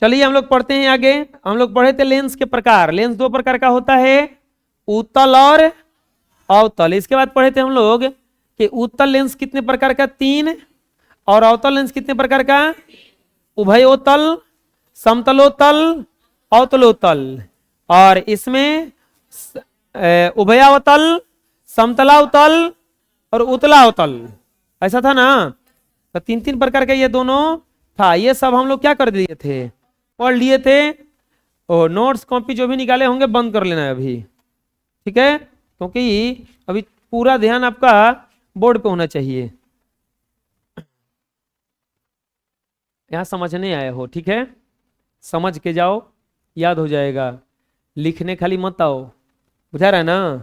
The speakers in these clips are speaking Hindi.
चलिए हम लोग पढ़ते हैं आगे। हम लोग पढ़े थे लेंस के प्रकार। लेंस दो प्रकार का होता है, उत्तल और अवतल। इसके बाद पढ़े थे हम लोग कि उत्तल लेंस कितने प्रकार का, 3, और अवतल लेंस कितने प्रकार का, उभयोतल, समतलोतल, अवतलोतल। और इसमें उभयावतल, समतलावतल और उत्तलावतल, ऐसा था ना। तो 3 प्रकार के ये दोनों था। ये सब हम लोग क्या कर दिए थे, पढ़ लिए थे। और नोट्स कॉपी जो भी निकाले होंगे बंद कर लेना है अभी, ठीक है, क्योंकि अभी पूरा ध्यान आपका बोर्ड पे होना चाहिए। यहां समझने आए हो, ठीक है, समझ के जाओ, याद हो जाएगा। लिखने खाली मत आओ, बुझा रहा है ना।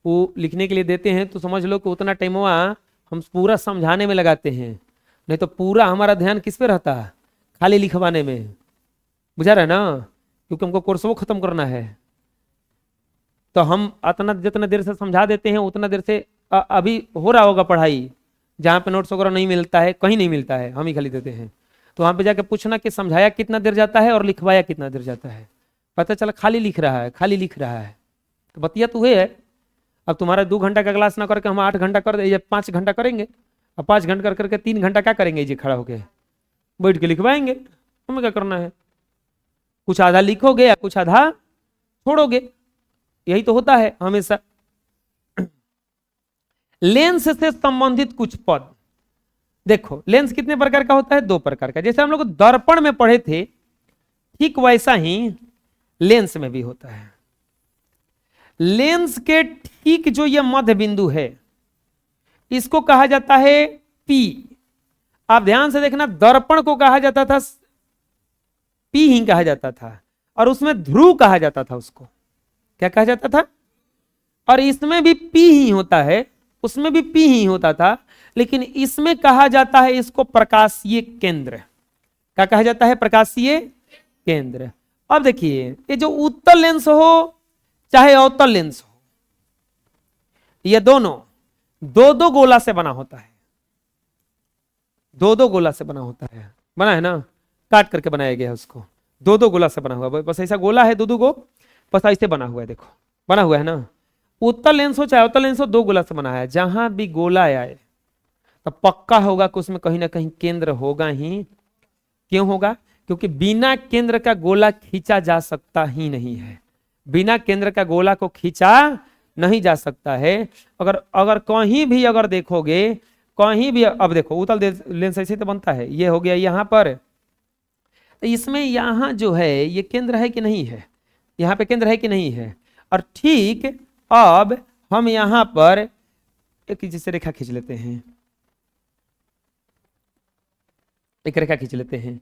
वो लिखने के लिए देते हैं तो समझ लो कि उतना टाइम हुआ हम पूरा समझाने में लगाते हैं, नहीं तो पूरा हमारा ध्यान किस पे रहता है, खाली लिखवाने में, बुझा रहा है ना। क्योंकि हमको कोर्स वो खत्म करना है, तो हम इतना जितना देर से समझा देते हैं उतना देर से अभी हो रहा होगा पढ़ाई। जहाँ पे नोट्स वगैरह नहीं मिलता है, कहीं नहीं मिलता है, हम ही खाली देते हैं। तो वहाँ पे जाके पूछना कि समझाया कितना देर जाता है और लिखवाया कितना देर जाता है। पता चला खाली लिख रहा है, खाली लिख रहा है, तो बतिया तो हुए है। अब तुम्हारा 2 घंटा का क्लास ना करके हम 8 घंटा कर दे, 5 घंटा करेंगे। अब 5 घंटा कर करके 3 घंटा क्या करेंगे, जी खड़ा होके बैठ के लिखवाएंगे। हमें क्या करना है, कुछ आधा लिखोगे या कुछ आधा छोड़ोगे, यही तो होता है हमेशा। लेंस से संबंधित कुछ पद देखो। लेंस कितने प्रकार का होता है, 2 प्रकार का। जैसे हम लोग दर्पण में पढ़े थे, ठीक वैसा ही लेंस में भी होता है। लेंस के ठीक जो ये मध्य बिंदु है, इसको कहा जाता है पी। आप ध्यान से देखना, दर्पण को कहा जाता था पी ही कहा जाता था, और उसमें ध्रुव कहा जाता था। उसको क्या कहा जाता था, और इसमें भी पी ही होता है, उसमें भी पी ही होता था, लेकिन इसमें कहा जाता है इसको प्रकाशीय केंद्र। क्या कहा जाता है, प्रकाशीय केंद्र। अब देखिए, ये जो उत्तल लेंस हो चाहे अवतल लेंस हो, ये दोनों 2-2 गोला से बना होता है। 2-2 गोला से बना होता है, बना है ना, काट करके बनाया गया है उसको। 2-2 गोला से बना हुआ, बस ऐसा गोला है 2-2 गो, बस ऐसे बना हुआ है, देखो बना हुआ है ना। उत्तल लेंस हो चाहे अवतल लेंस हो, 2 गोला से बना है। जहां भी गोला आए तो पक्का होगा कि उसमें कहीं ना कहीं केंद्र होगा ही। क्यों होगा, क्योंकि बिना केंद्र का गोला खींचा जा सकता ही नहीं है। बिना केंद्र का गोला को खींचा नहीं जा सकता है। अगर अगर कहीं भी अगर देखोगे, कहीं भी, अब देखो उत्तल लेंस ऐसे तो बनता है, ये हो गया यहां पर, तो इसमें यहां जो है ये केंद्र है कि नहीं है, यहां पे केंद्र है कि नहीं है। और ठीक अब हम यहां पर एक जैसे रेखा खींच लेते हैं, एक रेखा खींच लेते हैं,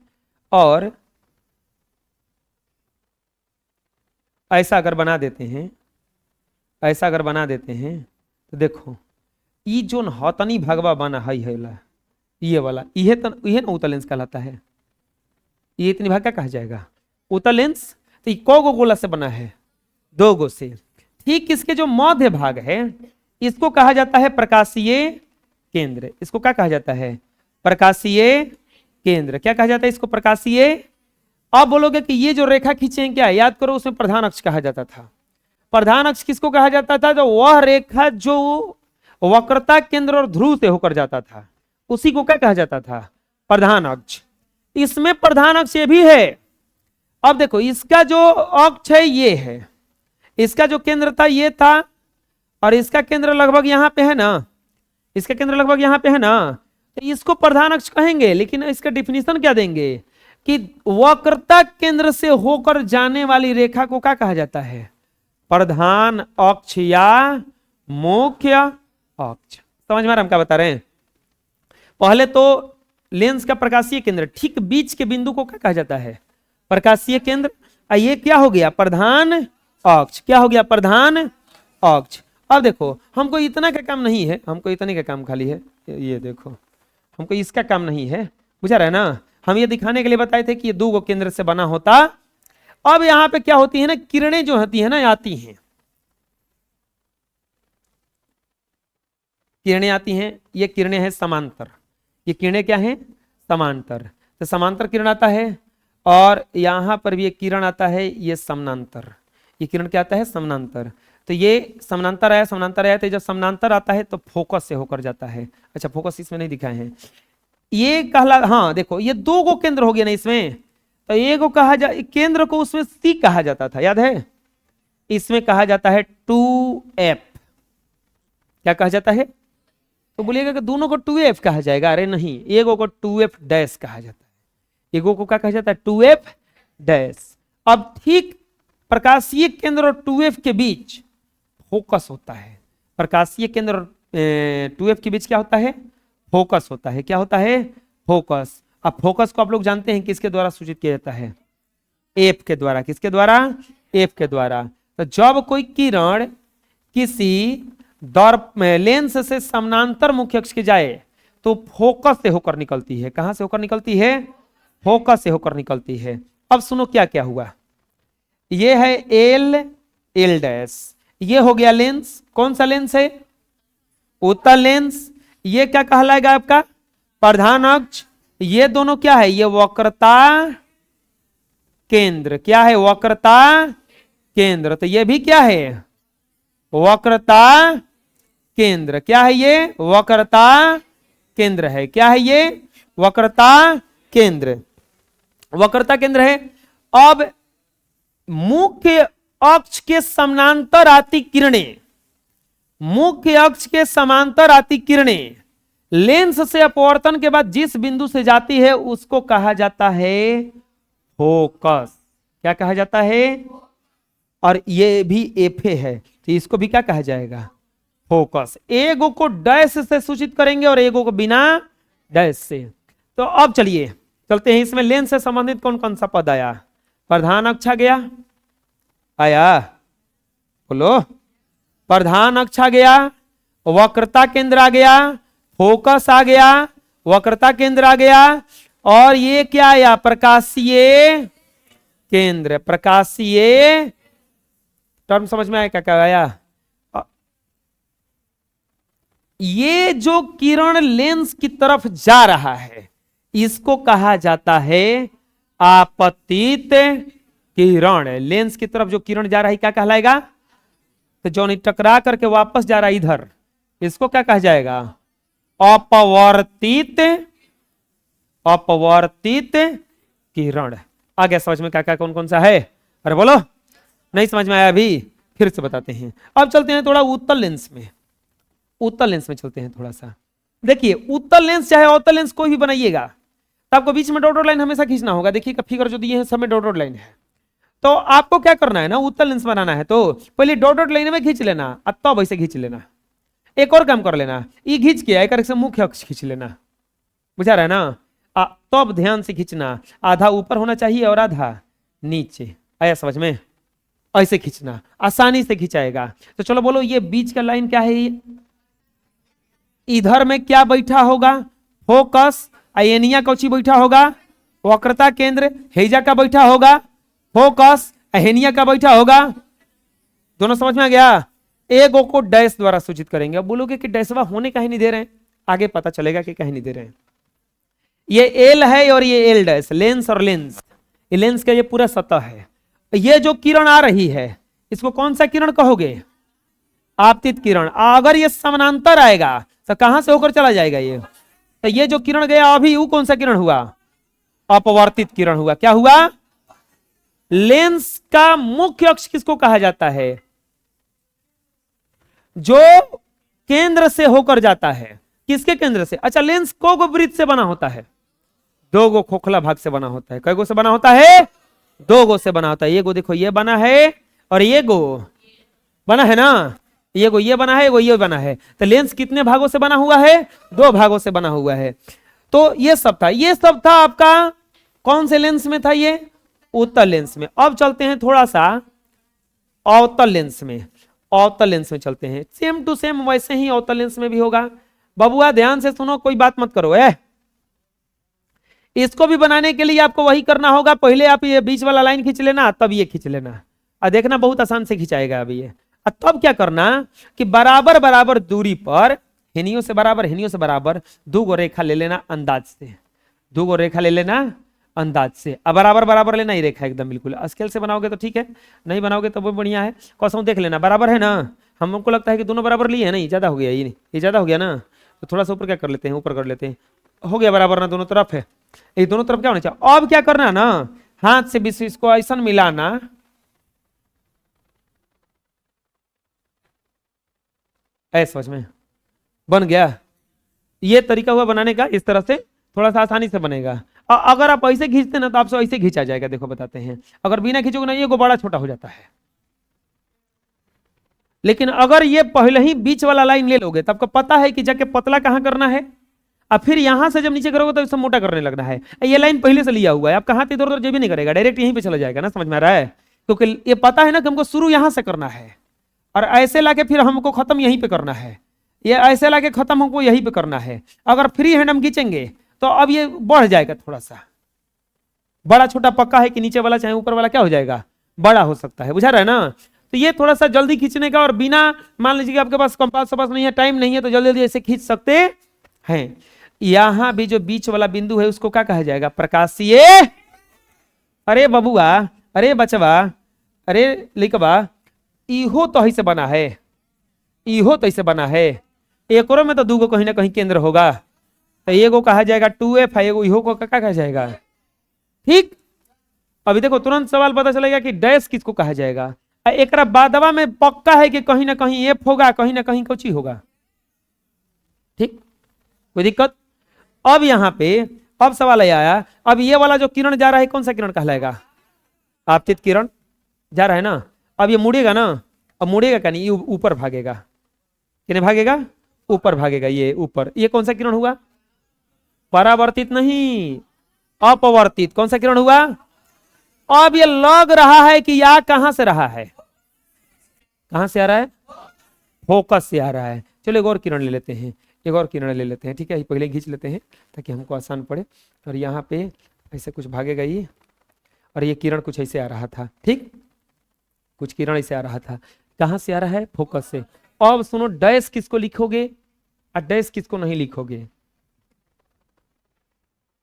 और ऐसा अगर बना देते हैं, ऐसा अगर बना देते हैं, तो देखो ये जो हतनी भगवा बना है ये वाला, ये ना उत्तल लेंस कहलाता है। ये इतनी भाग क्या कहा जाएगा, उत्तल लेंस। तो ये को गोला से बना है, 2 गो से। ठीक इसके जो मध्य भाग है, इसको कहा जाता है प्रकाशीय केंद्र। इसको क्या कहा जाता है, प्रकाशीय केंद्र। क्या कहा जाता है इसको, प्रकाशीय। अब बोलोगे कि ये जो रेखा खींचे हैं क्या, याद करो उसमें प्रधान अक्ष कहा जाता था। प्रधान अक्ष किसको कहा जाता था, जो वह रेखा जो वक्रता केंद्र और ध्रुव से होकर जाता था, उसी को क्या कहा जाता था, प्रधान अक्ष। इसमें प्रधान अक्ष ये भी है। अब देखो इसका जो अक्ष है ये है, इसका जो केंद्र था ये था, और इसका केंद्र लगभग यहां पे है ना, इसका केंद्र लगभग यहां पे है ना, तो इसको प्रधान अक्ष कहेंगे। लेकिन इसका डिफिनीशन क्या देंगे कि वक्रता केंद्र से होकर जाने वाली रेखा को क्या कहा जाता है, प्रधान अक्ष या मुख्य अक्ष। समझ में आ रहा हम क्या बता रहे हैं। पहले तो लेंस का प्रकाशीय केंद्र, ठीक बीच के बिंदु को क्या कहा जाता है, प्रकाशीय केंद्र। ये क्या हो गया, प्रधान अक्ष। क्या हो गया, प्रधान अक्ष। अब देखो हमको इतना का काम नहीं है, हमको इतने का काम खाली है, ये देखो हमको इसका काम नहीं है, बुझा रहा है ना। हम ये दिखाने के लिए बताए थे कि ये 2 गो केंद्र से बना होता। अब यहां पे क्या होती है ना, किरणें जो होती है ना, आती हैं, किरणें आती हैं। ये किरणें हैं समांतर, ये किरणें क्या हैं, समांतर। तो समांतर किरण आता है, और यहां पर भी एक किरण आता है, ये समानांतर। ये किरण क्या आता है? समानांतर। तो ये समानांतर आया, समानांतर आया, तो जब समानांतर आता है तो फोकस से होकर जाता है। अच्छा, फोकस इसमें नहीं दिखाए हैं। ये कहला, हाँ देखो, ये दो गो केंद्र हो गया ना इसमें, तो एक को कहा जा, केंद्र को उसमें सी कहा जाता था, याद है? इसमें कहा जाता है 2f। क्या कहा जाता है? तो बोलिएगा कि दोनों को 2f कहा जाएगा। अरे नहीं, एगो को 2f डैश कहा जाता है, एगो को क्या कहा जाता है? 2f dash. अब ठीक प्रकाशीय केंद्र और 2f के बीच फोकस होता है। प्रकाशीय केंद्र और 2f के बीच क्या होता है? फोकस होता है। क्या होता है? फोकस। अब फोकस को आप लोग जानते हैं किसके द्वारा सूचित किया जाता है? एफ के द्वारा। किसके द्वारा? एफ के द्वारा। तो जब कोई किरण किसी लेंस से समानांतर मुख्य अक्ष के जाए तो फोकस से होकर निकलती है। कहां से होकर निकलती है? फोकस से होकर निकलती है। अब सुनो क्या क्या हुआ। ये है एल डैश, ये हो गया लेंस। कौन सा लेंस है? उत्तल लेंस। ये क्या कहलाएगा आपका? प्रधान अक्ष। ये दोनों क्या है? ये वक्रता केंद्र। क्या है? वक्रता केंद्र। तो ये भी क्या है? वक्रता केंद्र। क्या है ये? वक्रता केंद्र है। क्या है ये? वक्रता केंद्र। वक्रता केंद्र है। अब मुख्य अक्ष के समानांतर आती किरणें, मुख्य अक्ष के समांतर आती किरणें लेंस से अपवर्तन के बाद जिस बिंदु से जाती है उसको कहा जाता है फोकस। क्या कहा जाता है? और ये भी एफे है, तो इसको भी क्या कहा जाएगा? फोकस। एगो को डैश से सूचित करेंगे और एगो को बिना डैश से। तो अब चलिए चलते हैं, इसमें लेंस से संबंधित कौन कौन सा पद आया? प्रधान अक्ष आ गया, आया? बोलो। प्रधान अक्ष आ गया, वक्रता केंद्र आ गया, फोकस आ गया, वक्रता केंद्र आ गया, और ये क्या आया? प्रकाशीय केंद्र। प्रकाशीय टर्म समझ में आया? क्या क्या आया? ये जो किरण लेंस की तरफ जा रहा है इसको कहा जाता है आपतित किरण। लेंस की तरफ जो किरण जा रहा है क्या कहलाएगा? तो जो नहीं टकरा करके वापस जा रहा है इधर, इसको क्या कहा जाएगा? अपवर्तित। अपवर्तित किरण। आ गया समझ में क्या क्या कौन कौन सा है? अरे बोलो, नहीं समझ में आया अभी? फिर से बताते हैं। अब चलते हैं थोड़ा उत्तल लेंस में। उत्तल लेंस में चलते हैं थोड़ा सा। देखिए, उत्तल लेंस चाहे अवतल लेंस कोई भी बनाइएगा तो आपको बीच में डॉट लाइन हमेशा खींचना होगा। देखिए फिगर जो दिए हैं सब में डॉट लाइन है। तो आपको क्या करना है ना, उत्तल लेंस बनाना है तो पहले डॉट लाइन में खींच लेना, तब ऐसे खींच लेना। एक और काम कर लेना, ये खींच के एक से मुख्य अक्ष खींच लेना। बुझा रहा है ना? तब ध्यान से खींचना, आधा ऊपर होना चाहिए और आधा नीचे। आया समझ में? ऐसे खींचना, आसानी से खिंचाएगा। तो चलो बोलो, ये बीच का लाइन क्या है? ये इधर में क्या बैठा होगा? फोकस। एनिया कौची बैठा होगा? वक्रता केंद्र। हेजा का बैठा होगा? फोकस। हेनिया का बैठा होगा? दोनों समझ में आ गया? एगो को डैश द्वारा सूचित करेंगे। अब बोलोगे कि डैशवा होने कहीं नहीं दे रहे हैं, आगे पता चलेगा कि कहीं नहीं दे रहे हैं। ये एल है और ये एल डैश, लेंस और लेंस। ये लेंस का ये पूरा सतह है। ये जो किरण आ रही है इसको कौन सा किरण कहोगे? आपतित किरण। अगर ये समानांतर आएगा तो कहां से होकर चला जाएगा ये? तो ये जो किरण गया अभी वो कौन सा किरण हुआ? अपवर्तित किरण हुआ। क्या हुआ? लेंस का मुख्य अक्ष किसको कहा जाता है? जो केंद्र से होकर जाता है। किसके केंद्र से? अच्छा, लेंस को वृत्त से बना होता है, दो गो खोखला भाग से बना होता है। कई गो से बना होता है? दो गो से बना होता है। ये गो देखो ये बना है और ये गो बना है ना, ये गो ये बना है, वो ये बना है। तो लेंस कितने भागों से बना हुआ है? दो भागों से बना हुआ है। तो ये सब था, ये सब था आपका कौन से लेंस में था? ये उत्तल लेंस में। अब चलते हैं थोड़ा सा अवतल लेंस में। अवतल लेंस में चलते हैं, सेम टू सेम वैसे ही अवतल लेंस में भी होगा। बबुआ ध्यान से सुनो, कोई बात मत करो है। इसको भी बनाने के लिए आपको वही करना होगा, पहले आप ये बीच वाला लाइन खींच लेना, तब ये खींच लेना। और देखना बहुत आसान से खिंचाएगा अभी ये। तब क्या करना कि बराबर बराबर दूरी पर हेनियों से बराबर दो गो रेखा ले लेना। अंदाज से दो गो रेखा ले लेना अंदाज से। अब बराबर बराबर लेना ही रेखा एकदम बिल्कुल। स्केल से बनाओगे तो ठीक है, नहीं बनाओगे तो वो बढ़िया है। कौशल देख लेना बराबर है ना। हमको लगता है कि दोनों बराबर लिए हैं, नहीं ज्यादा हो गया, ये ज्यादा हो गया ना, तो थोड़ा सा ऊपर क्या कर लेते हैं, ऊपर कर लेते हैं। हो गया बराबर ना, दोनों तरफ है। ये दोनों तरफ क्या होना चाहिए। अब क्या करना ना, हाथ से बीच इसको ऐसा मिलाना, ऐसा समझ में बन गया। ये तरीका हुआ बनाने का, इस तरह से थोड़ा सा आसानी से बनेगा। अगर आप ऐसे खींचते ना तो आपसे ऐसे खींचा जाएगा। देखो बताते हैं, अगर बिना खींचोगे ना ये बड़ा छोटा हो जाता है। लेकिन अगर ये पहले ही बीच वाला लाइन ले लोगे तो आपको पता है कि जाके पतला कहां करना है, अब फिर यहां से जब नीचे करोगे तो इसे मोटा करने लगना है। ये लाइन पहले से लिया हुआ है, आपका हाथ इधर उधर भी नहीं करेगा, डायरेक्ट यहीं पे चला जाएगा ना। समझ में आ रहा है, क्योंकि ये पता है ना कि हमको शुरू यहां से करना है और ऐसे लाके फिर हमको खत्म यहीं पे करना है। ये ऐसे लाके खत्म हमको यहीं पे करना है। अगर फ्री हैंड हम खींचेंगे तो अब ये बढ़ जाएगा थोड़ा सा, बड़ा छोटा पक्का है कि नीचे वाला चाहे ऊपर वाला क्या हो जाएगा, बड़ा हो सकता है। बुझा रहा है ना। तो ये थोड़ा सा जल्दी खींचने का, और बिना मान लीजिए कि आपके पास कंपास वपास नहीं है, टाइम नहीं है, तो जल्दी जल्दी ऐसे खींच सकते हैं। यहां भी जो बीच वाला बिंदु है उसको क्या कहा जाएगा, प्रकाशीय। अरे बबुआ, अरे बचवा, अरे लिखबा, इहो तो ऐसे बना है, इहो तो ऐसे बना है। एकरो में तो दूगो कहीं ना कहीं केंद्र होगा, तो एगो कहा जाएगा 2F, एगो इहो को क्या कहा जाएगा। ठीक, अभी देखो तुरंत सवाल पता चलेगा कि डैश किसको कहा जाएगा। एक बादवा में पक्का है कि कहीं ना कहीं एफ होगा, कहीं ना कहीं कुछ ही होगा। ठीक, कोई दिक्कत। अब यहां पे अब सवाल आया, अब ये वाला जो किरण जा रहा है कौन सा किरण कहलाएगा, आपतित किरण जा रहा है ना। अब ये मुड़ेगा ना, अब मुड़ेगा क्या, नहीं ये ऊपर भागेगा, कितने भागेगा, ऊपर भागेगा, ये ऊपर। ये कौन सा किरण हुआ, परावर्तित नहीं, अपवर्तित। कौन सा किरण हुआ। अब ये लग रहा है कि या कहां से रहा है, कहां से आ रहा है, फोकस से आ रहा है। चलो एक और किरण ले लेते हैं, एक और किरण ले लेते हैं। ठीक है, पहले खींच लेते हैं ताकि हमको आसान पड़े। और यहाँ पे ऐसे कुछ भागेगा ये, और ये किरण कुछ ऐसे आ रहा था। ठीक, कुछ किरण ऐसे आ रहा था, कहां से आ रहा है, फोकस से। अब सुनो, डैश किसको लिखोगे और डैश किसको नहीं लिखोगे।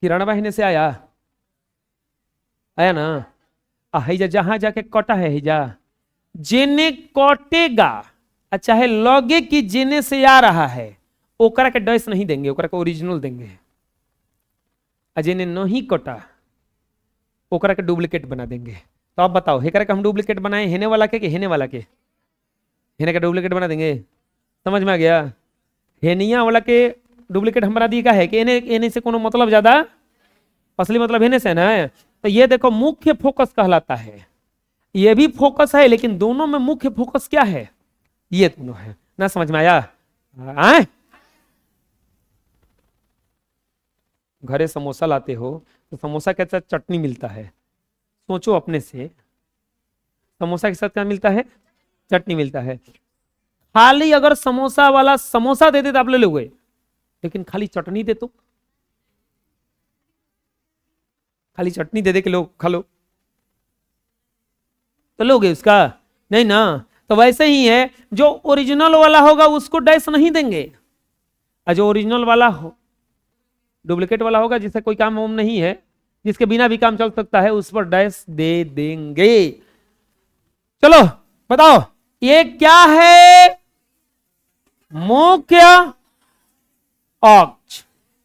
किरण वाहिनी से आया, आया ना। हैजा जहां जाके कटा है, हैजा जेने कटेगा, चाहे लगे कि जेने से आ रहा है, ओकरा के डैश नहीं देंगे, ओकरा के ओरिजिनल देंगे। जेने नहीं कटा ओकरा के डुप्लीकेट बना देंगे। तो आप बताओ, हेकरा के हम डुप्लीकेट बनाए, हेने वाला के हेने वाला के, हेने का डुप्लीकेट बना देंगे। समझ में आ गया। हेनिया वाला के डुप्लीकेट हम बना दिए का है कि एने एने से कोनो मतलब ज्यादा, असली मतलब हेने से ना है। तो ये देखो मुख्य फोकस कहलाता है, ये भी फोकस है, लेकिन दोनों में मुख्य फोकस क्या है, ये दोनों है ना। समझ में आया। आए? घरे समोसा लाते हो तो समोसा के साथ चटनी मिलता है, सोचो अपने से, समोसा के साथ क्या मिलता है, चटनी मिलता है। खाली अगर समोसा वाला समोसा दे दे तो आप ले लोगे, लेकिन खाली चटनी दे तो, खाली चटनी दे दे के लोग खा लो तो लोगे उसका, नहीं ना। तो वैसे ही है, जो ओरिजिनल वाला होगा उसको डैश नहीं देंगे, और जो ओरिजिनल वाला हो, डुप्लीकेट वाला होगा जिससे कोई काम वाम नहीं है, जिसके बिना भी काम चल सकता है, उस पर डैश दे देंगे। चलो बताओ, ये क्या है, मुख्य अक्ष।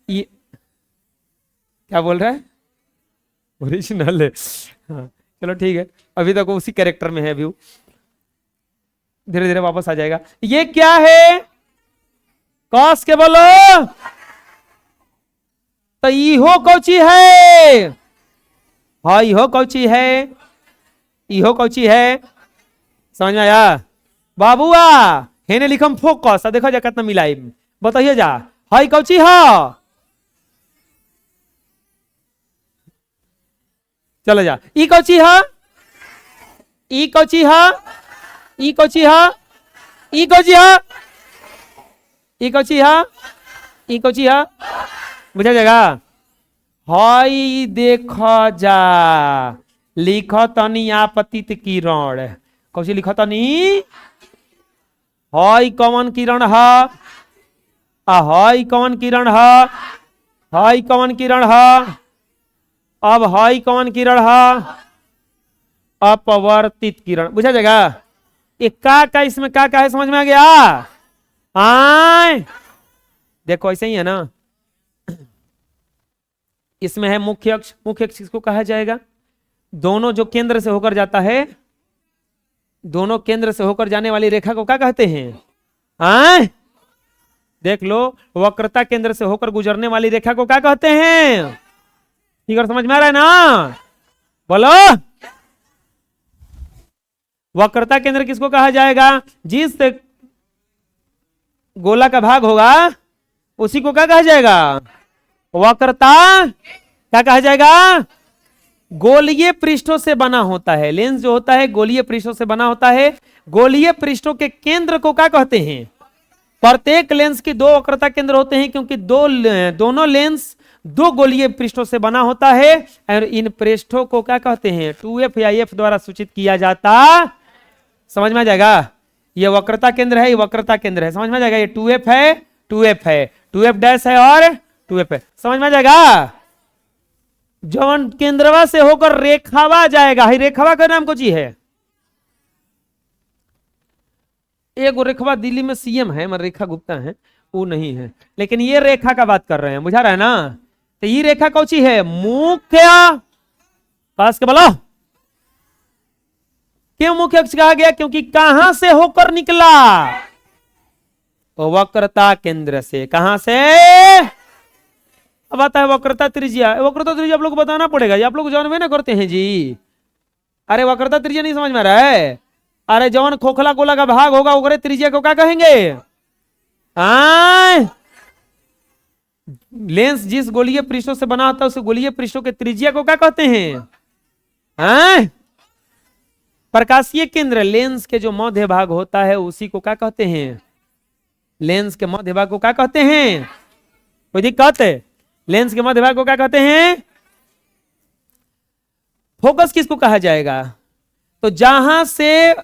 ये क्या बोल रहा है, ओरिजिनल है। हाँ चलो ठीक है, अभी तक उसी कैरेक्टर में है, अभी धीरे धीरे वापस आ जाएगा। ये क्या है, कस के बोलो तो इहो कौची है, हाँ इहो कौची है, इहो कौची है। समझ में आया बाबुआ। हेने लिखम फोकस, देखो जा कितना मिलाई, बताइए जा, हाई कौची है, चलो जा, ई कौची है, ई कौची है, ई कौची है, ई कौची है, ई कौची है, ई कौची है, बुझा जाएगा। हाई देखा जा, लिख तनी आपतित किरण, कौची लिख तनी, हाई कौन किरण है, हाई कौन किरण है, हाई कौन किरण है, अब हाई कौन किरण है? अपवर्तित किरण। बुझा जाएगा? ये का इसमें का है, समझ में आ गया? आए देखो ऐसे ही है ना। इसमें है मुख्य अक्ष। मुख्य अक्ष किसको कहा जाएगा? दोनों जो केंद्र से होकर जाता है, दोनों केंद्र से होकर जाने वाली रेखा को क्या कहते हैं? आए देख लो, वक्रता केंद्र से होकर गुजरने वाली रेखा को क्या कहते हैं? ठीक है, समझ में आ रहा है ना? बोलो। वक्रता केंद्र किसको कहा जाएगा? जिस गोला का भाग होगा उसी को क्या कहा जाएगा? वक्रता। क्या कहा जाएगा? गोलीय पृष्ठों से बना होता है। लेंस जो होता है गोलीय पृष्ठों से बना होता है। गोलीय पृष्ठों के केंद्र को क्या कहते हैं? प्रत्येक लेंस की दो वक्रता केंद्र होते हैं, क्योंकि दोनों लेंस दो गोलीय पृष्ठों से बना होता है। और इन पृष्ठों को क्या कहते हैं? 2f या f द्वारा सूचित किया जाता। समझ में आ जाएगा? ये वक्रता केंद्र है, ये वक्रता केंद्र है। समझ में आ जाएगा? ये 2f है, 2f है, 2f डैश है और 2f है। समझ में आ जाएगा? जौन केंद्रवा से होकर रेखावा जाएगा, ही रेखावा का नाम कुछ ही है। एक रेखा दिल्ली में सीएम है, मगर रेखा गुप्ता है, वो नहीं है। लेकिन ये रेखा का बात कर रहे हैं, बुझा रहा है ना? तो ये रेखा कौन सी है? मुख्य। पास के बोलो। क्यों मुख्य अक्ष कहा गया? क्योंकि कहां से होकर निकला? वक्रता केंद्र से। कहां से? अब आता है वक्रता त्रिज्या। वक्रता त्रिज्या आप लोग को बताना पड़ेगा, आप लोग जानवे ना करते हैं जी। अरे वक्रता त्रिज्या नहीं समझ में आ रहा है? अरे जौन खोखला गोला का भाग होगा उगरे त्रिज्या को क्या कहेंगे? लेंस जिस गोलीय पृष्ठों से बना होता है उस गोलीय पृष्ठों के त्रिज्या को क्या कहते हैं? प्रकाशीय केंद्र। लेंस के जो मध्य भाग होता है उसी को क्या कहते हैं? लेंस के मध्य भाग को क्या कहते हैं? कोई दिक्कत है? लेंस के मध्य भाग को क्या कहते हैं? फोकस किसको कहा जाएगा? तो जहां से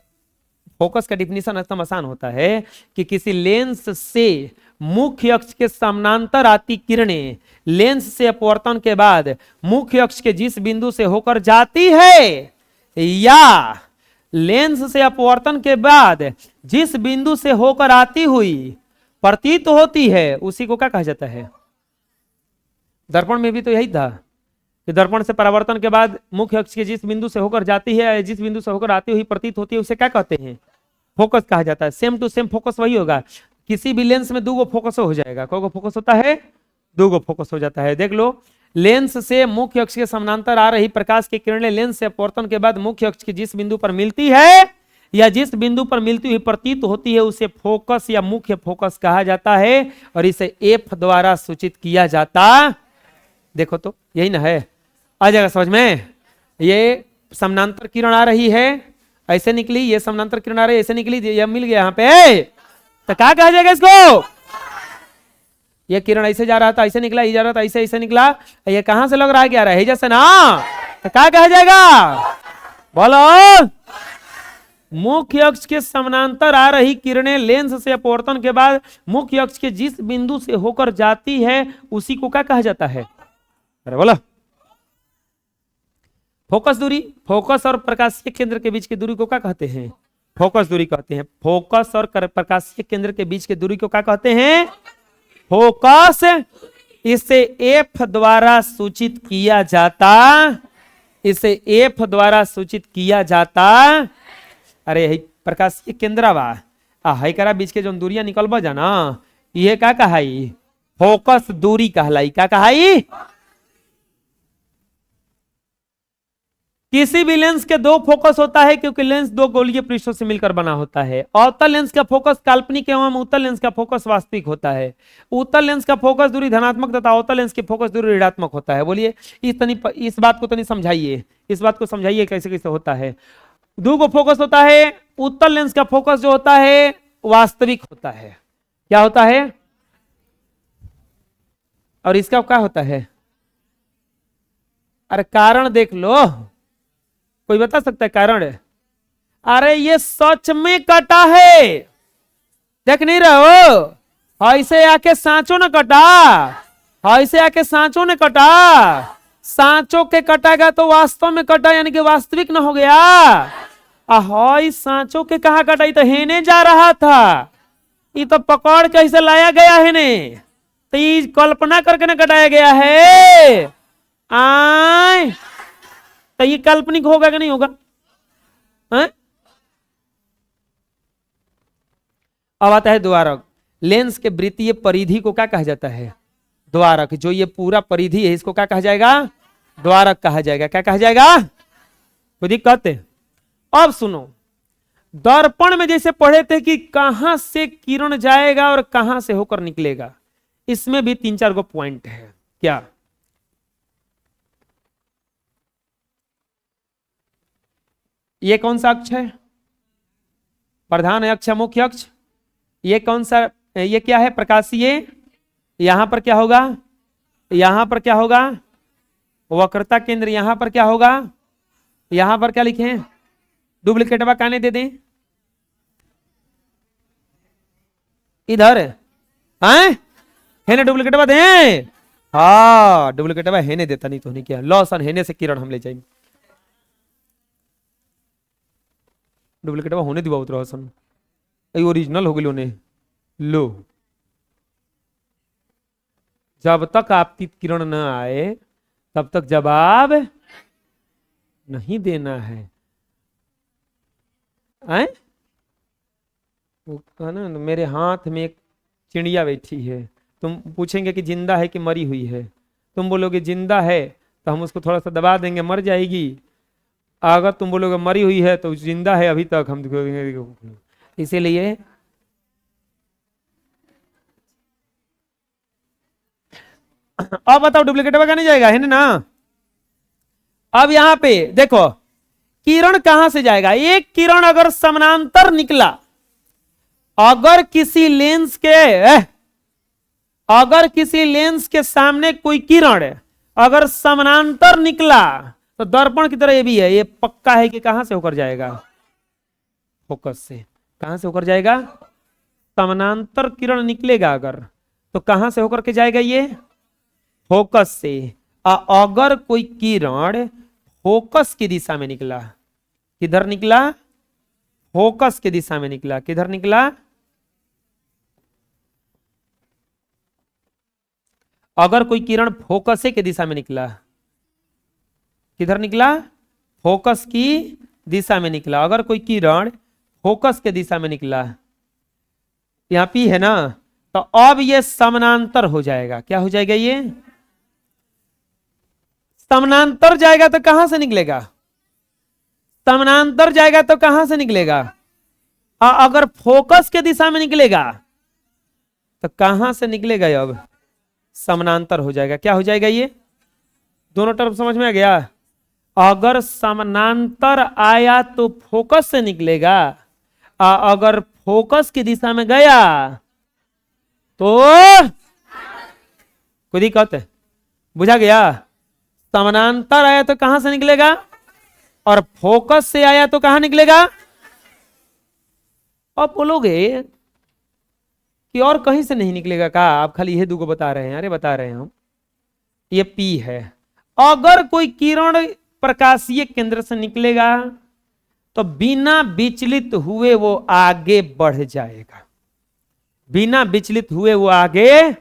फोकस का डिफिनीशन एकदम आसान होता है कि किसी लेंस से मुख्य अक्ष के समानांतर आती किरणें लेंस से अपवर्तन के बाद मुख्य अक्ष के जिस बिंदु से होकर जाती है, या लेंस से अपवर्तन के बाद जिस बिंदु से होकर आती हुई प्रतीत होती है, उसी को क्या कहा जाता है? दर्पण में भी तो यही था कि दर्पण से परावर्तन के बाद मुख्य अक्ष के जिस बिंदु से होकर जाती है, जिस बिंदु से होकर आती हुई प्रतीत होती है, उसे क्या कहते हैं? फोकस कहा जाता है। सेम टू सेम फोकस वही होगा। किसी भी लेंस में दो गो फोकस हो जाएगा। कौन गो फोकस होता है? दो गो फोकस हो जाता है। देख लो, लेंस से मुख्य अक्ष के समानांतर आ रही प्रकाश की किरणें लेंस से अपवर्तन के बाद मुख्य अक्ष की जिस बिंदु पर मिलती है या जिस बिंदु पर मिलती हुई प्रतीत होती है, उसे फोकस या मुख्य फोकस कहा जाता है और इसे एफ द्वारा सूचित किया जाता। देखो तो यही ना है, आ जाएगा समझ में। ये समानांतर किरण आ रही है, ऐसे निकली, ये समानांतर किरण आ रही है, ऐसे निकली, ये मिल गया यहाँ पे, तो क्या कहा जाएगा इसको? ये किरण ऐसे जा रहा था, ऐसे निकला, ये जा रहा था, ऐसे ऐसे निकला, ये कहां से लग रहा है कि आ रहा है? जैसे ना, तो क्या कहा जाएगा? बोलो। मुख्य अक्ष के समानांतर आ रही किरणें लेंस से अपवर्तन के बाद मुख्य अक्ष के जिस बिंदु से होकर जाती है, उसी को क्या कहा जाता है? अरे बोलो। फोकस दूरी। फोकस और प्रकाशीय केंद्र के बीच की दूरी को क्या कहते हैं? फोकस दूरी कहते हैं। फोकस और प्रकाशीय केंद्र के बीच की दूरी को क्या कहते हैं? फोकस। इसे एफ द्वारा सूचित किया जाता, इसे एफ द्वारा सूचित किया जाता। अरे यही प्रकाशीय केंद्र बा हाई करा बीच के जो दूरियां निकलबा जाना, ये क्या कहाई? फोकस दूरी कहलाई। क्या कहाई? किसी भी लेंस के दो फोकस होता है क्योंकि लेंस दो गोलीय पृष्ठों से मिलकर बना होता है। अवतल लेंस का फोकस काल्पनिक एवं उत्तल लेंस का फोकस वास्तविक होता है। उत्तल लेंस का फोकस दूरी धनात्मक तथा अवतल लेंस की फोकस दूरी ऋणात्मक होता है। बोलिए इस बात को तो नहीं समझाइए, इस बात को समझाइए कैसे कैसे होता है। दो गो फोकस होता है। उत्तल लेंस का फोकस जो होता है वास्तविक होता है। क्या होता है? और इसका क्या होता है? अरे कारण देख लो, कोई बता सकता है कारण? अरे ये सच में कटा है, देख नहीं रहे हो? ऐसे आके सांचो न कटा, ऐसे आके सांचो न कटा, सांचो के कटेगा तो वास्तव में कटा, यानी कि वास्तविक न हो गया। अहोई सांचो के कहा कटा, तो हेने जा रहा था, ये तो पकड़ कैसे लाया गया है ने, तो ये कल्पना करके न कटाया गया है। आय तो ये काल्पनिक होगा कि नहीं होगा? है? अब आता है द्वारक। लेंस के वृत्तीय परिधि को क्या कहा जाता है? द्वारक। जो ये पूरा परिधि है इसको क्या कहा जाएगा? द्वारक कहा जाएगा। क्या कहा जाएगा? कोई दिक्कत है? अब सुनो, दर्पण में जैसे पढ़े थे कि कहां से किरण जाएगा और कहां से होकर निकलेगा, इसमें भी 3-4 गो पॉइंट है। क्या? ये कौन सा अक्ष है? प्रधान अक्ष, मुख्य अक्ष। ये कौन सा, ये क्या है? प्रकाशीय। यहां पर क्या होगा? यहां पर क्या होगा? वक्रता केंद्र। यहां पर क्या होगा? यहां पर क्या लिखे? डुप्लीकेट काने दे दें इधर है ना, डुप्लीकेट दे। हाँ डुप्लीकेट हेने देता, नहीं तो नहीं क्या लॉसन हेने से किरण हम ले जाएंगे। डुप्लीकेट होने दिवा उतरा सन, ओरिजिनल हो गई लो। जब तक आपकी किरण न आए तब तक जवाब नहीं देना है। आए? वो ना, मेरे हाथ में एक चिड़िया बैठी है, तुम पूछेंगे कि जिंदा है कि मरी हुई है, तुम बोलोगे जिंदा है तो हम उसको थोड़ा सा दबा देंगे, मर जाएगी। अगर तुम बोलोगे मरी हुई है तो जिंदा है अभी तक, हम दिखाएंगे। इसीलिए अब बताओ डुप्लीकेट का नहीं जाएगा, है ना? अब यहां पे देखो, किरण कहां से जाएगा? एक किरण अगर समानांतर निकला, अगर किसी लेंस के सामने कोई किरण अगर समानांतर निकला, तो दर्पण की तरह ये भी है, ये पक्का है कि कहां से होकर जाएगा? फोकस से। कहां से होकर जाएगा? समानांतर किरण निकलेगा अगर, तो कहां से होकर के जाएगा? ये फोकस से। अगर कोई किरण फोकस की दिशा में निकला, किधर निकला? फोकस की दिशा में निकला। किधर निकला? अगर कोई किरण फोकस की दिशा में निकला, किधर निकला? फोकस की दिशा में निकला। अगर कोई किरण फोकस के दिशा में निकला, यहां पी है ना, तो अब ये समानांतर हो जाएगा। क्या हो जाएगा? ये समानांतर जाएगा तो कहां से निकलेगा? समानांतर जाएगा तो कहां से निकलेगा? अगर फोकस के दिशा में निकलेगा तो कहां से निकलेगा? अब समानांतर हो जाएगा। क्या हो जाएगा? ये दोनों तरफ समझ में आ गया? अगर समानांतर आया तो फोकस से निकलेगा, अगर फोकस की दिशा में गया तो कोई दिक्कत है? बुझा गया? समानांतर आया तो कहां से निकलेगा, और फोकस से आया तो कहां निकलेगा? अब बोलोगे कि और कहीं से नहीं निकलेगा का? आप खाली ये दुगो बता रहे हैं। अरे बता रहे हैं हम, ये पी है। अगर कोई किरण प्रकाशीय केंद्र से निकलेगा तो बिना विचलित हुए वो आगे बढ़ जाएगा। बिना विचलित हुए वो आगे,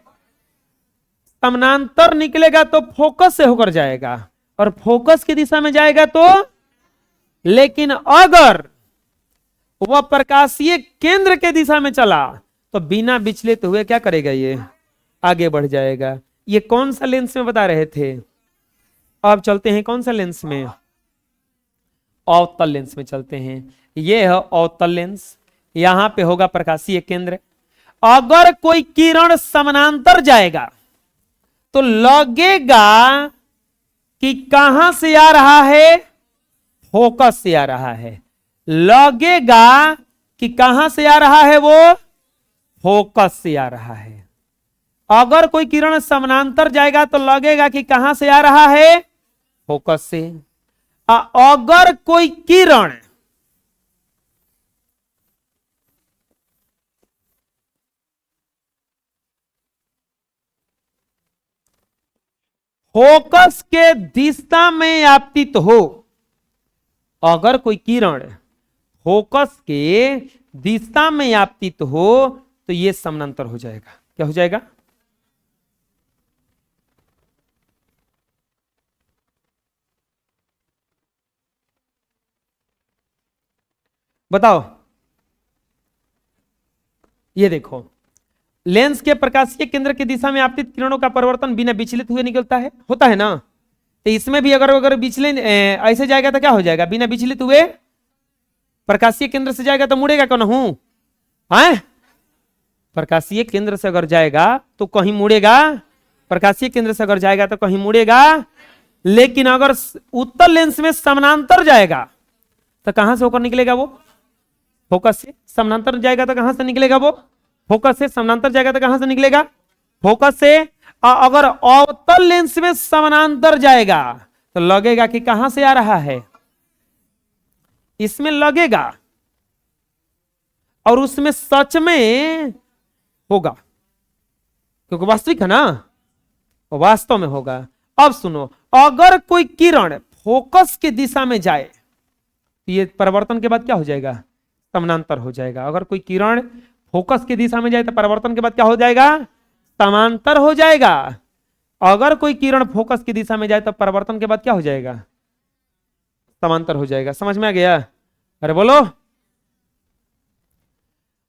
समानांतर निकलेगा तो फोकस से होकर जाएगा, और फोकस की दिशा में जाएगा तो, लेकिन अगर वह प्रकाशीय केंद्र के दिशा में चला तो बिना विचलित हुए क्या करेगा? ये आगे बढ़ जाएगा। ये कौन सा लेंस में बता रहे थे? अब चलते हैं कौन सा लेंस में? अवतल लेंस में चलते हैं। ये है अवतल लेंस। यहां पे होगा प्रकाशीय केंद्र। अगर कोई किरण समानांतर जाएगा तो लगेगा कि कहां से आ रहा है? फोकस से आ रहा है। लगेगा कि कहां से आ रहा है? वो फोकस से आ रहा है। अगर कोई किरण समानांतर जाएगा तो लगेगा कि कहां से आ रहा है? फोकस से। अगर कोई किरण फोकस के दिशा में आपतित हो, अगर कोई किरण फोकस के दिशा में आपतित हो तो यह समानांतर हो जाएगा। क्या हो जाएगा? बताओ। ये देखो, लेंस के प्रकाशीय केंद्र की दिशा में आपतित किरणों का परिवर्तन बिना विचलित हुए निकलता है, होता है ना। तो इसमें भी अगर अगर विचलित ऐसे जाएगा तो क्या हो जाएगा? बिना विचलित हुए प्रकाशीय केंद्र से जाएगा तो मुड़ेगा कौन? हूं है? प्रकाशीय केंद्र से अगर जाएगा तो कहीं मुड़ेगा, प्रकाशीय केंद्र से अगर जाएगा तो कहीं मुड़ेगा। लेकिन अगर उत्तल लेंस में समानांतर जाएगा तो कहां से होकर निकलेगा? वो फोकस से समानांतर जाएगा तो कहां से निकलेगा? वो फोकस से समानांतर जाएगा तो कहां से निकलेगा? फोकस से। अगर अवतल लेंस में समानांतर जाएगा तो लगेगा कि कहां से आ रहा है? इसमें लगेगा और उसमें सच में होगा, क्योंकि वास्तविक है ना, वास्तव में होगा। अब सुनो, अगर कोई किरण फोकस की दिशा में जाए तो ये परिवर्तन के बाद क्या हो जाएगा? समानांतर हो जाएगा। अगर कोई किरण फोकस की दिशा में जाए तो परिवर्तन के बाद क्या हो जाएगा? समांतर हो जाएगा। अगर कोई किरण फोकस की दिशा में जाए तो परिवर्तन के बाद क्या हो जाएगा? समांतर हो जाएगा। समझ में आ गया? अरे बोलो।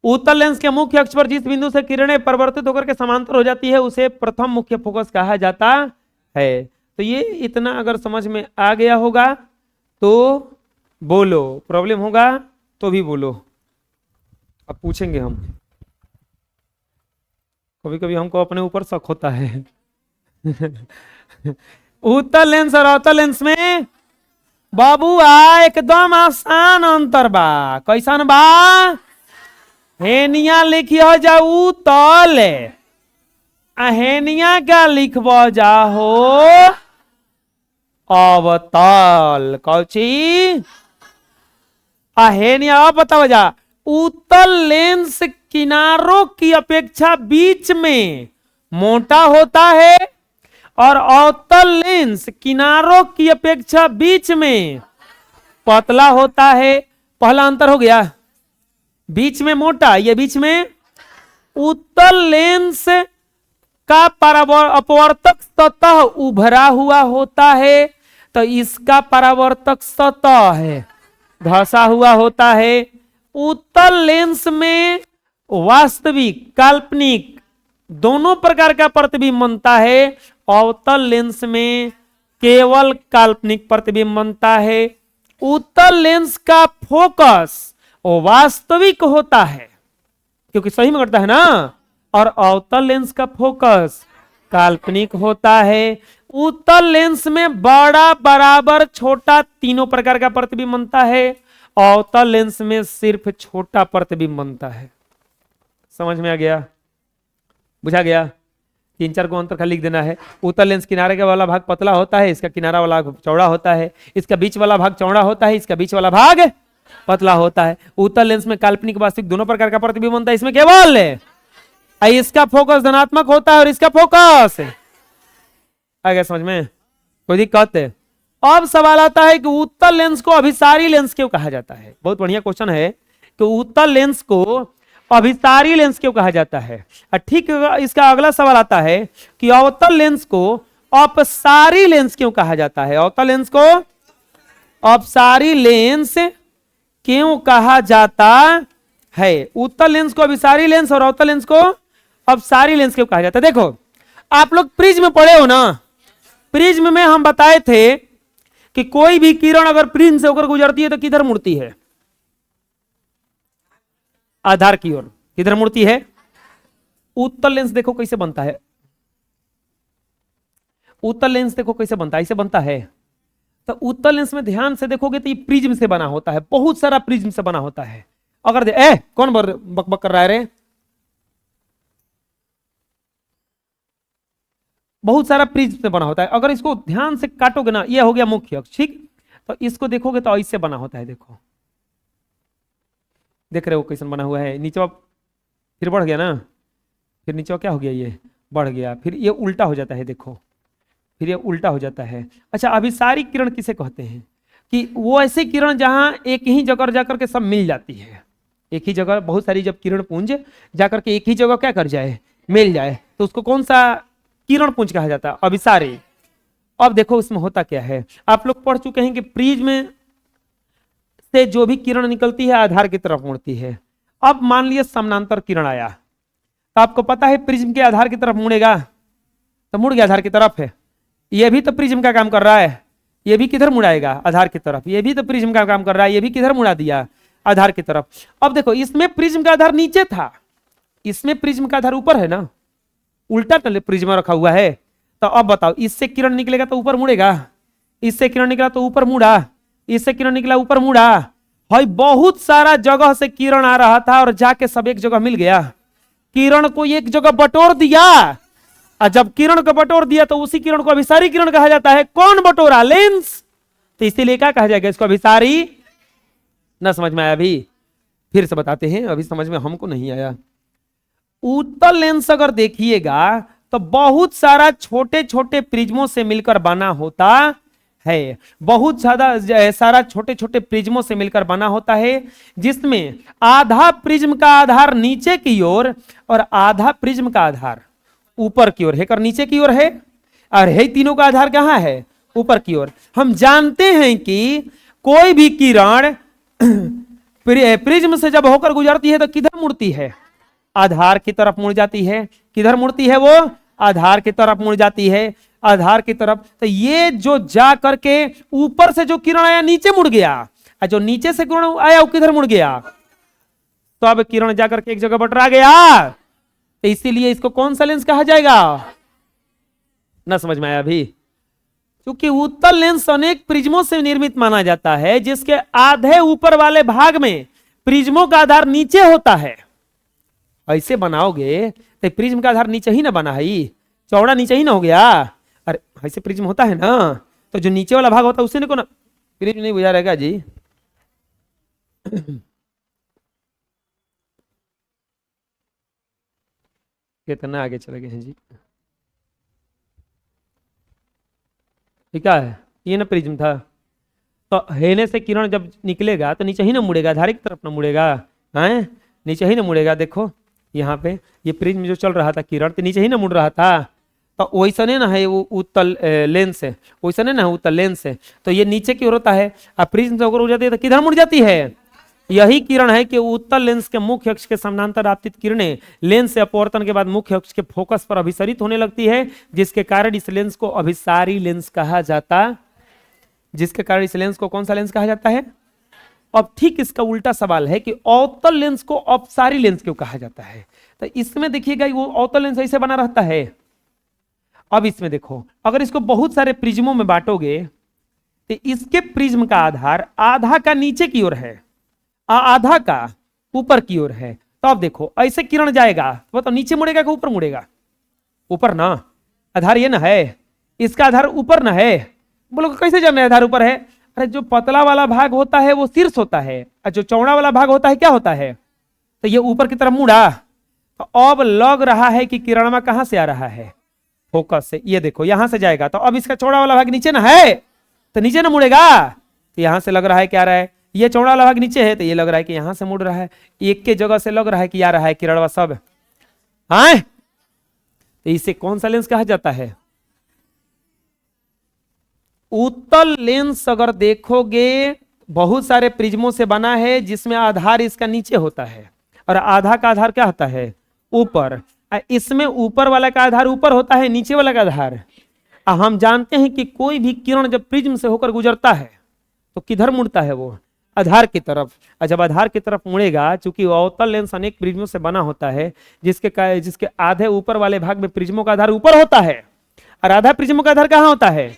उत्तल लेंस के मुख्य अक्ष पर जिस बिंदु से किरणें परिवर्तित होकर के समांतर हो जाती है उसे प्रथम मुख्य फोकस कहा जाता है। तो ये इतना अगर समझ में आ गया होगा तो बोलो, प्रॉब्लम होगा तो भी बोलो। अब पूछेंगे हम, कभी कभी हमको अपने ऊपर शक होता है। उत्तल लेंस और अवतल लेंस में बाबूआ एकदम आसान अंतर बा। कैसन बा? हेनिया लिखियो जा उत्तल, हेनिया का लिखब जा हो अवतल। कौची? हेनिया। अब बताओ जा, उत्तल लेंस किनारों की अपेक्षा बीच में मोटा होता है और अवतल लेंस किनारों की अपेक्षा बीच में पतला होता है। पहला अंतर हो गया, बीच में मोटा, ये बीच में। उत्तल लेंस का अपवर्तक सतह उभरा हुआ होता है तो इसका परावर्तक सतह है धंसा हुआ होता है। उत्तल लेंस में वास्तविक काल्पनिक दोनों प्रकार का प्रतिबिंब बनता है, अवतल लेंस में केवल काल्पनिक प्रतिबिंब बनता है। उत्तल लेंस का फोकस वास्तविक होता है क्योंकि सही में घटता है ना, और अवतल लेंस का फोकस काल्पनिक होता है। उत्तल लेंस में बड़ा, बराबर, छोटा तीनों प्रकार का प्रतिबिंब बनता है, अवतल लेंस में सिर्फ छोटा प्रतिबिंब बनता है। समझ में आ गया? बुझा गया? 3-4 को अंतर खाली लिख देना है। उत्तल लेंस किनारे का वाला भाग पतला होता है, इसका किनारा वाला चौड़ा होता है, इसका बीच वाला भाग चौड़ा होता है, इसका बीच वाला भाग पतला होता है। उत्तल लेंस में काल्पनिक वास्तविक दोनों प्रकार का प्रतिबिंब बनता है, इसमें केवल इसका फोकस धनात्मक होता है और इसका फोकस आ गया। समझ में? कोई दिक्कत है? अब सवाल आता है कि उत्तल लेंस को अभिसारी लेंस क्यों कहा जाता है? बहुत बढ़िया क्वेश्चन है कि उत्तल लेंस को अभिसारी लेंस क्यों कहा जाता है। ठीक, इसका अगला सवाल आता है कि अवतल लेंस को अपसारी लेंस क्यों कहा जाता है? अवतल लेंस को अपसारी लेंस क्यों कहा जाता है? उत्तल लेंस को अभिसारी लेंस और अवतल लेंस को अपसारी लेंस क्यों कहा जाता है? देखो, आप लोग प्रिज्म पढ़े हो ना, प्रिज्म में हम बताए थे कि कोई भी किरण अगर प्रिज्म से होकर गुजरती है तो किधर मुड़ती है? आधार की ओर। किधर मुड़ती है? उत्तल लेंस देखो कैसे बनता है, उत्तल लेंस देखो कैसे बनता है, ऐसे बनता है। तो उत्तल लेंस में ध्यान से देखोगे तो ये प्रिज्म से बना होता है, बहुत सारा प्रिज्म से बना होता है। अगर कौन बक बक कर रहा है रे? बहुत सारा प्रिज्म से बना होता है। अगर इसको ध्यान से काटोगे ना, ये हो गया मुख्य अक्ष, ठीक, तो इसको देखोगे तो ऐसे बना होता है। देखो, देख रहे हो कैसे बना हुआ है? नीचे फिर बढ़ गया ना, फिर नीचे क्या हो गया? ये बढ़ गया, फिर ये उल्टा हो जाता है। देखो, फिर ये उल्टा हो जाता है। अच्छा, अभिसारी किरण किसे कहते हैं? कि वो ऐसी किरण जहां एक ही जगह जाकर के सब मिल जाती है, एक ही जगह बहुत सारी जब किरण पुंज जाकर के एक ही जगह क्या कर जाए, मिल जाए, तो उसको कौन सा किरण पुंज कहा जाता है? अभिसारी। अब देखो उसमें होता क्या है, आप लोग पढ़ चुके हैं कि प्रिज्म से जो भी किरण निकलती है आधार की तरफ मुड़ती है। अब मान लिया समानांतर किरण आया, तो आपको पता है प्रिज्म के आधार की तरफ मुड़ेगा, तो मुड़ गया आधार की तरफ है। ये भी तो प्रिज्म का काम कर रहा है, ये भी किधर मुड़ाएगा? आधार की तरफ। ये भी तो प्रिज्म का काम कर रहा है, ये भी किधर मुड़ा दिया? आधार की तरफ। अब देखो इसमें प्रिज्म का आधार नीचे था, इसमें प्रिज्म का आधार ऊपर है ना, उल्टा प्रिज्म रखा हुआ है। तो अब बताओ, इससे किरण निकलेगा तो ऊपर मुड़ेगा, इससे किरण निकला तो ऊपर मुड़ा, इससे किरण निकला ऊपर मुड़ा। भाई बहुत सारा जगह से किरण आ रहा था और जाके सब एक जगह मिल गया, किरण को एक जगह बटोर दिया। और जब किरण को बटोर दिया तो उसी किरण को अभिसारी किरण कहा जाता है। कौन बटोरा? लेंस। तो इसीलिए क्या कहा जाएगा इसको? अभिसारी। ना समझ में आया? अभी फिर से बताते हैं, अभी समझ में हमको नहीं आया। उत्तल लेंस अगर देखिएगा तो बहुत सारा छोटे छोटे प्रिज्मों से मिलकर बना होता है, बहुत ज्यादा सारा छोटे छोटे प्रिज्मों से मिलकर बना होता है, जिसमें आधा प्रिज्म का आधार नीचे की ओर और आधा प्रिज्म का आधार ऊपर की ओर है, कर नीचे की ओर है, और है तीनों का आधार कहां है? ऊपर की ओर। हम जानते हैं कि कोई भी किरण प्रिज्म से जब होकर गुजरती है तो किधर मुड़ती है? आधार की तरफ मुड़ जाती है। किधर मुड़ती है वो? आधार की तरफ मुड़ जाती है, आधार की तरफ। तो ये जो जा करके ऊपर से जो किरण आया नीचे मुड़ गया, और जो नीचे से किरण आया वो किधर मुड़ गया? तो अब किरण जाकर के एक जगह बटरा गया, तो इसीलिए इसको कौन सा लेंस कहा जाएगा? ना समझ में आया अभी? क्योंकि उत्तल लेंस अनेक प्रिज्मों से निर्मित माना जाता है, जिसके आधे ऊपर वाले भाग में प्रिज्मों का आधार नीचे होता है। ऐसे बनाओगे तो प्रिज्म का आधार नीचे ही ना बना है, चौड़ा नीचे ही ना हो गया। अरे ऐसे प्रिज्म होता है ना, तो जो नीचे वाला भाग होता है उसी को ना प्रिज्म नहीं बुझा रहेगा जी। कितना आगे चले गए हैं जी। ठीक है, ये ना प्रिज्म था, तो हेने से किरण जब निकलेगा तो नीचे ही ना मुड़ेगा, आधार की तरफ ना मुड़ेगा, हैं? नीचे ही ना मुड़ेगा। देखो यहाँ पे ये प्रिज्म जो चल रहा था किरण तो नीचे ही ना मुड़ रहा था, तो वैसा नहीं ना है वो उत्तल लेंस है, वैसा नहीं ना उत्तल लेंस है, तो ये नीचे की ओर होता है। अब प्रिज्म से होकर उड़ जाती है तो किधर मुड़ जाती है? यही किरण है कि उत्तल लेंस के मुख्य अक्ष के समानांतर आपतित किरणें लेंस से अपवर्तन के बाद मुख्य अक्ष के फोकस पर अभिसरित होने लगती है, जिसके कारण इस लेंस को अभिसारी लेंस कहा जाता, जिसके कारण इस लेंस को कौन सा लेंस कहा जाता है? अब ठीक इसका उल्टा सवाल है कि अवतल लेंस को अपसारी लेंस क्यों कहा जाता है? तो इसमें देखिएगा वो अवतल लेंस ऐसे बना रहता है। अब इसमें देखो, अगर इसको बहुत सारे प्रिज्मों में बांटोगे तो इसके प्रिज्म का आधार आधा का नीचे की ओर है, आधा का ऊपर की ओर है। तो अब देखो ऐसे किरण जाएगा वो तो नीचे मुड़ेगा कि ऊपर मुड़ेगा? ऊपर ना, आधार ये ना है, इसका आधार ऊपर ना है। बोलो कैसे जानना है आधार ऊपर है? अरे जो पतला वाला भाग होता है वो शीर्ष होता है, और जो चौड़ा वाला भाग होता है क्या होता है? तो ये ऊपर की तरफ मुड़ा। तो अब लग रहा है कि किरणमा कहां से आ रहा है? फोकस से। ये देखो यहां से जाएगा, तो अब इसका चौड़ा वाला भाग नीचे ना है, तो नीचे ना मुड़ेगा। तो यहां से लग रहा है क्या आ रहा है? ये चौड़ा वाला भाग नीचे है, तो ये लग रहा है कि यहां से मुड़ रहा है। एक के जगह से लग रहा है कि आ रहा है किरणवा सब। हाँ, तो इसे कौन सा लेंस कहा जाता है? उत्तल लेंस अगर देखोगे बहुत सारे प्रिज्मों से बना है, जिसमें आधार इसका नीचे होता है और आधा का आधार क्या होता है? ऊपर। इसमें ऊपर वाला का आधार ऊपर होता है, नीचे वाला का आधार। हम जानते हैं कि कोई भी किरण जब प्रिज्म से होकर गुजरता है तो किधर मुड़ता है? वो आधार की तरफ। और जब आधार की तरफ मुड़ेगा, चूंकि अवतल लेंस अनेक प्रिज्मों से बना होता है, जिसके आधे ऊपर वाले भाग में प्रिज्मों का आधार ऊपर होता है और आधा प्रिज्मों का आधार कहां होता है?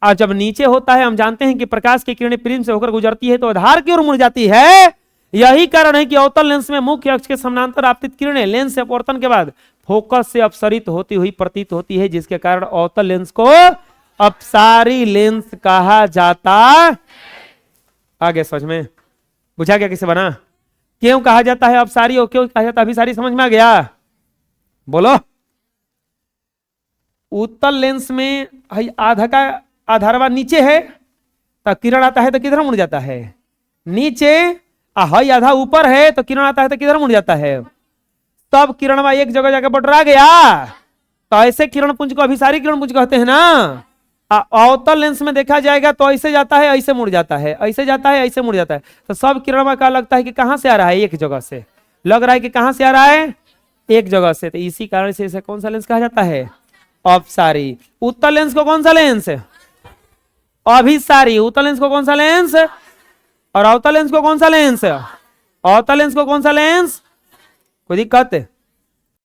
और जब नीचे होता है, हम जानते हैं कि प्रकाश की किरणें प्रिज्म से होकर गुजरती है तो आधार की ओर मुड़ जाती है। यही कारण है कि अवतल लेंस में मुख्य अक्ष के समानांतर आपतित किरणें लेंस से अपवर्तन के बाद फोकस से अपसरित होती हुई प्रतीत होती है, जिसके कारण अवतल लेंस को अपसारी लेंस कहा जाता। आगे समझ में बुझा गया कैसे बना? क्यों कहा जाता है अपसारी और क्यों कहा जाता है अभिसारी? समझ में आ गया? बोलो। उत्तल लेंस में हई आधा का आधारवा नीचे है, तो किरण आता है तो किधर मुड़ जाता है, नीचे। हई आधा ऊपर है तो किरण आता है तो किधर मुड़ जाता है, तब किरणवा एक जगह जाके बटरा गया। तो ऐसे किरण पुंज को अभिसारी किरण पुंज कहते हैं ना। अवतल लेंस में देखा जाएगा तो ऐसे जाता है, ऐसे मुड़ जाता है, ऐसे जाता है, ऐसे मुड़ जाता है। तो सब किरणवा का लगता है कि कहां से आ रहा है, एक जगह से लग रहा है कि कहां से आ रहा है, एक जगह से। तो इसी कारण से इसे कौन सा लेंस कहा जाता है, अपसारी। उत्तल लेंस को कौन सा लेंस, अभिसारी। उत्तल लेंस को कौन सा लेंस, और अवतल लेंस को कौन सा लेंस, अवतल लेंस को कौन सा लेंस। कोई दिक्कत है?